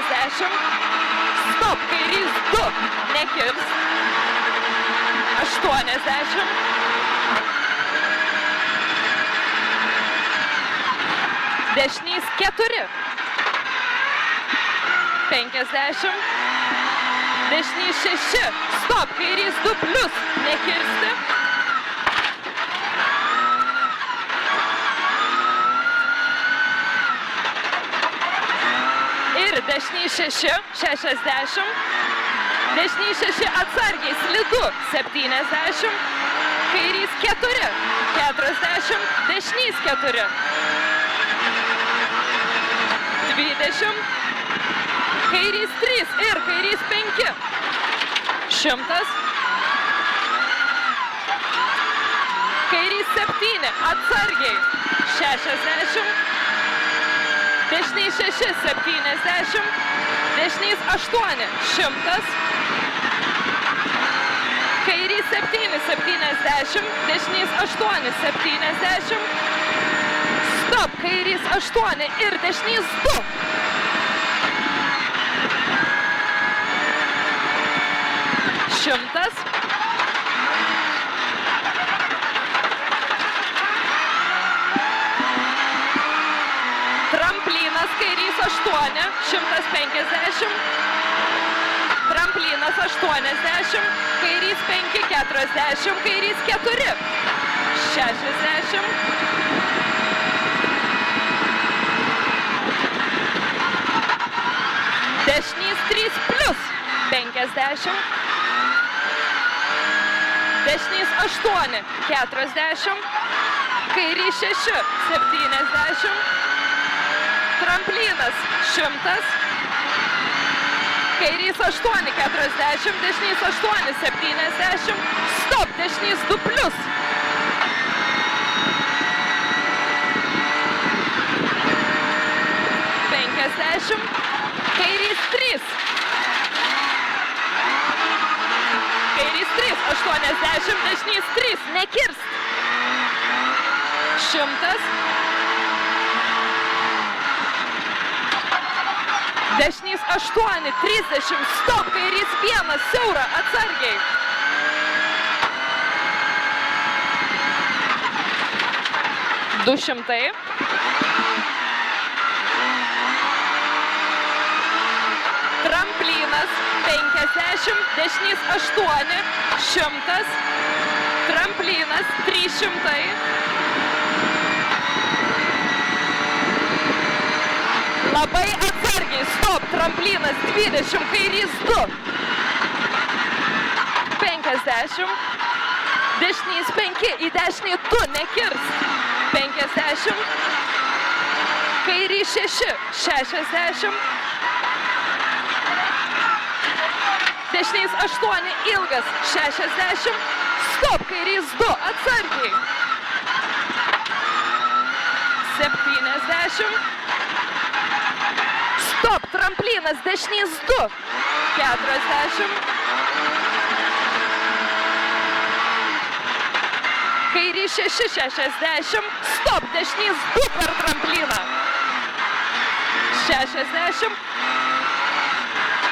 70. Stop, kairys 2, nekirs. 80. Dešinys 4. 50. Dešinys 6. Stop, kairys 2 plius, nekirsti. Ir dešinys 6, 60. Dešinys 6 atsargiai, slidu, 70. Kairys 4, 40. Dešinys 4. 20. Kairys 3 ir kairys 5. 100. Kairys 7, atsargiai, 60. Dešinys 6, 70. Dešinys 8, 100. Kairys 7, 70. Dešinys 8, 70. Stop, kairys 8 ir dešinys 2. 100. Tramplinas kairys 8, 150. Tramplinas 80, kairys 5, 40, kairys 4, 60. Dešinys 3 plius, 50. Dešinys 8, 40. Kairys 6, 70. Tramplinas 100. Kairys 8, 40. Dešinys 8, 70. Stop, dešinys 2 plius. 50. Kairys 3. Kairys 3, 80, dešinys 3, nekirst. 100. Dešinys 8, 30, stop, kairys 1, siaura, atsargiai. 200. Tramplinas 50, dešinys 8, 100. Tramplinas 300. Labai atsargiai, stop, tramplinas 20, kairys 2. 50. Dešinys 5, į dešinį 2, nekirs. 50. Kairys 6, 60. Dešinys 8, ilgas, 60. Stop, kairys 2, atsargiai. 70. Stop, tramplinas, dešinys 2, 40. Kairys 6, 60. Stop, dešinys 2 per trampliną. 60.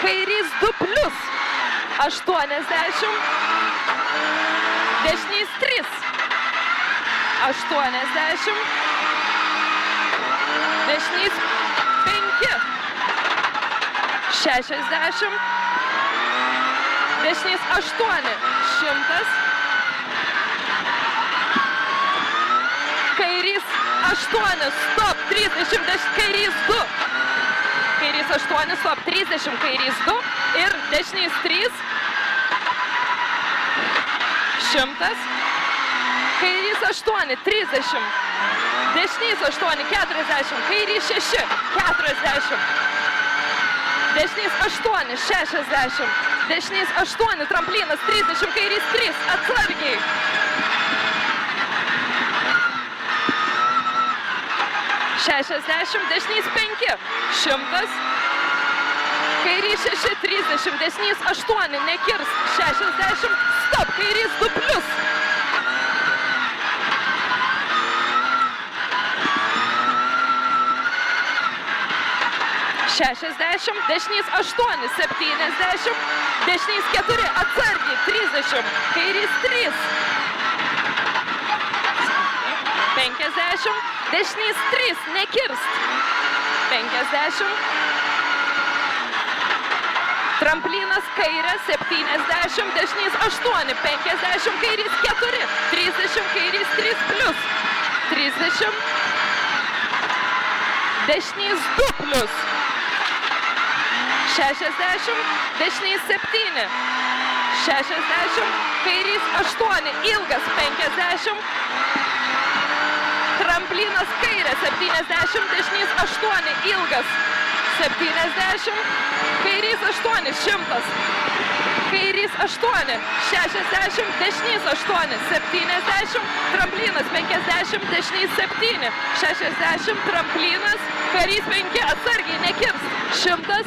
Kairys 2 plius. 80. Dešinys 3. 80. Dešinys 5. 60. Dešinys 8. 100. Kairys 8. Stop. 30. Kairys 2. Kairys 8. Stop. 30. Kairys 2. Ir dešinys 3. 100. Kairys 8. 30. Dešinys 8. 40. Kairys 6. 40. Dešinys 8. 60. Dešinys 8. Tramplinas 30. Kairys 3. Atsargiai. 60. Dešinys 5. 100. Kairys 6, 30. Dešinys 8. Nekirs. 60. Stop. Kairys 2 plius. 60. 60, dešinys 8, 70, dešinys 4, atsargiai 30, kairys 3, 50, dešinys 3, nekirst, 50, tramplinas kairė 70, dešinys 8, 50, kairys 4, 30, kairys 3 plius, 30, dešinys 2 plius, 60, dešinys 7, 60, kairys 8, ilgas 50, tramplinas kairė 70, dešinys 8, ilgas 70, kairys 8, 100, kairys 8, 60, dešinys 8, 70, tramplinas 50, dešinys 7, 60, tramplinas, kairys 5, atsargiai, nekirs, 100,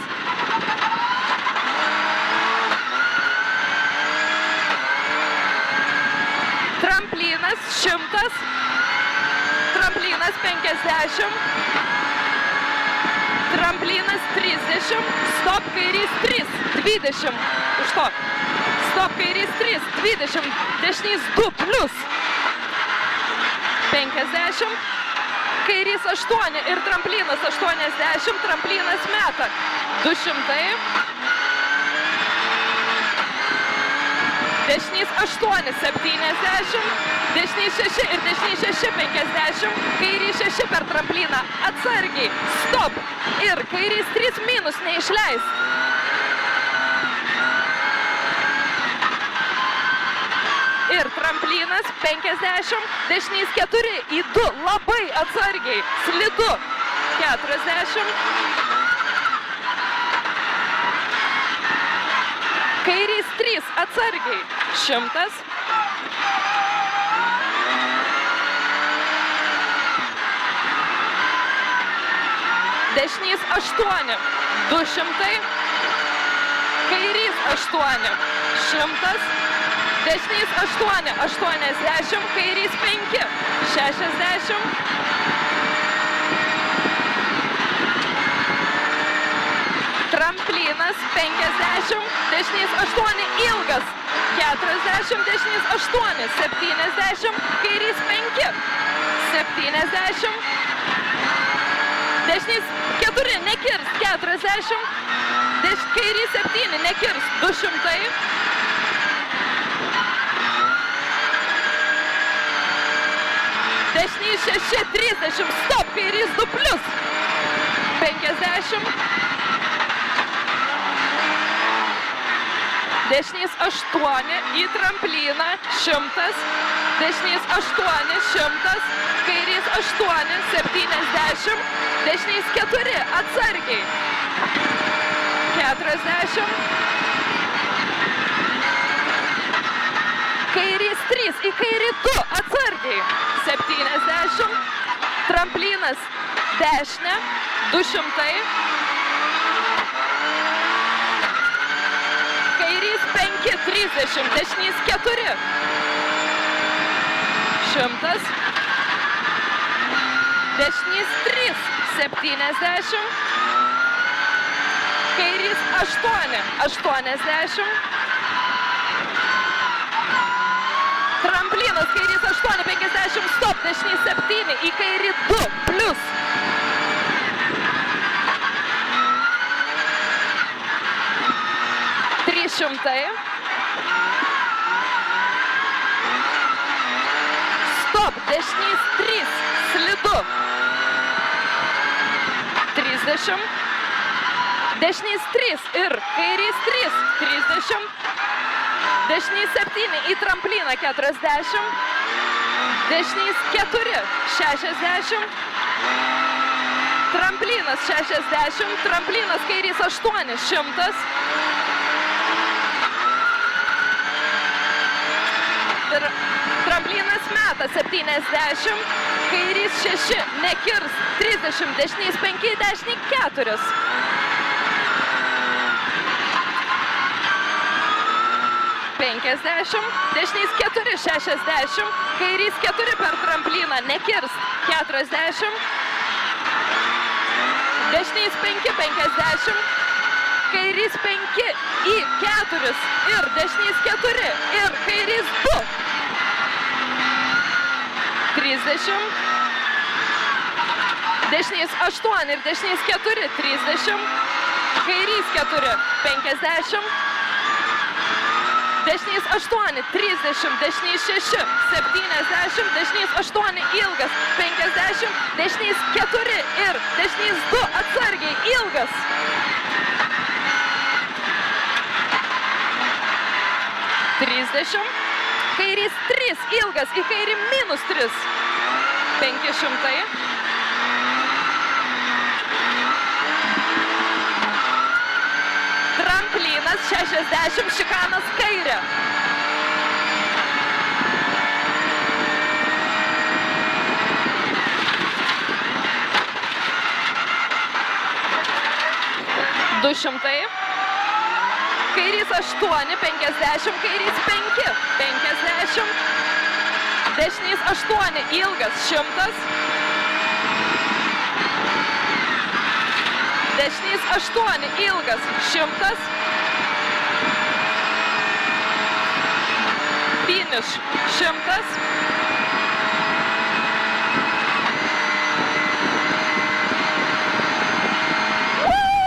tramplinas 100, tramplinas 50, tramplinas 30, stop kairys 3, 20, už to, stop kairys 3, 20, dešinys 2 plius, 50, kairys 8 ir tramplinas 80, tramplinas meta, 200, dešinys 8, 70, dešinys 6 ir dešinys 6, 50, kairys 6 per trampliną, atsargiai, stop ir kairys 3 minus, neišleis. Ir tramplinas 50, dešinys 4 į 2, labai atsargiai, slidu, 40, kairys 3, atsargiai, 100, dešinys 8, 200, kairys 8, 100, dešinys 8, 80, kairys 5, 60, tramplinas 50, dešinys 8, ilgas, 40, dešinys 8, 70, kairys 5, 70, dešinys 4, nekirs, 40, kairys 7, nekirs, 200, dešinys 6, 30, stop, kairys 2 plius, 50, dešinys 8 į trampliną, 100, dešinys 8, 100, kairys 8, 70, dešinys 4, atsargiai, 40, kairys 3, į kairį 2, atsargiai, 70, tramplinas dešinę, 200, kairys 5, 30, dešinys 4, 100, dešinys 3, 70, kairys 8, 80, tramplinas kairys 8, 50, stop, dešinys 7, į kairį 2, plius, 300, stop, dešinys 3, slidu, 30, dešinys 3 ir kairys 3, 30, dešinys 7 į trampliną, 40, dešinys 4, 60, tramplinas 60, tramplinas kairys 8, 100, tramplinas meta 70, kairys 6, nekirs, 30, dešinys 5, dešinį 4. Dešinys 4, 60, kairys 4 per trampliną, nekirs, 40, Dešinys 5, 50. Kairys 5 į 4 ir dešinys 4 ir kairys 2. 30. Dešinys 8 ir dešinys 4, 30. Kairys 4, 50. Dešinys 8, 30, dešinys 6, 70, dešinys 8 ilgas, 50, dešinys 4 ir dešinys 2 atsargiai ilgas. 30, kairys 3 ilgas, į kairį -3, 500. Tramplinas 60, šikanas kairė. $200. Kairys 8, 50, kairys 5, 50. Dešinys 8, ilgas 100. Dešinys 8, ilgas 100. Finish 100.